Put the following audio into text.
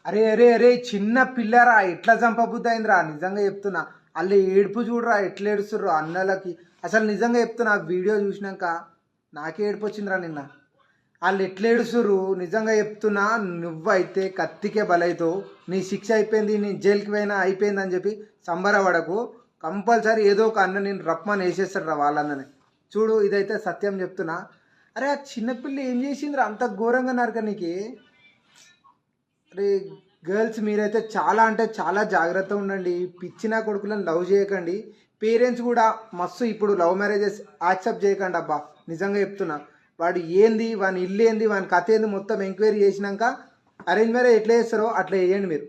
అరే అరే అరే చిన్న పిల్లరా ఎట్లా చంపబుద్ధి అయిందిరా నిజంగా చెప్తున్నా. వాళ్ళు ఏడుపు చూడరా ఎట్లా ఏడుస్తుర్రు అన్నలకి. అసలు నిజంగా చెప్తున్నా వీడియో చూసినాక నాకే ఏడుపు వచ్చిందిరా నిన్న. వాళ్ళు ఎట్లా ఏడుస్తుర్రు నిజంగా చెప్తున్నా. నువ్వైతే కత్తికే బలైతావు, నీ శిక్ష అయిపోయింది, నీ జైలుకి పోయినా అయిపోయింది అని చెప్పి సంబరపడకు. కంపల్సరీ ఏదో ఒక అన్న నేను రప్పమని వేసేస్తాడు రా వాళ్ళన్నని. చూడు ఇదైతే సత్యం చెప్తున్నా. అరే ఆ చిన్నపిల్ల ఏం చేసిందిరా అంత ఘోరంగా నరకనీకి. అరే గర్ల్స్ మీరైతే చాలా అంటే చాలా జాగ్రత్తగా ఉండండి. పిచ్చిన కొడుకులను లవ్ చేయకండి. పేరెంట్స్ కూడా మస్తు ఇప్పుడు లవ్ మ్యారేజెస్ యాక్సెప్ట్ చేయకండి అబ్బా. నిజంగా చెప్తున్నా. వాడు ఏంది, వాని ఇల్లు ఏంది, వాని కథ ఏంది మొత్తం ఎంక్వైరీ చేసినాక అరేంజ్ మ్యారేజ్ ఎట్లా చేస్తారో అట్లా చేయండి మీరు.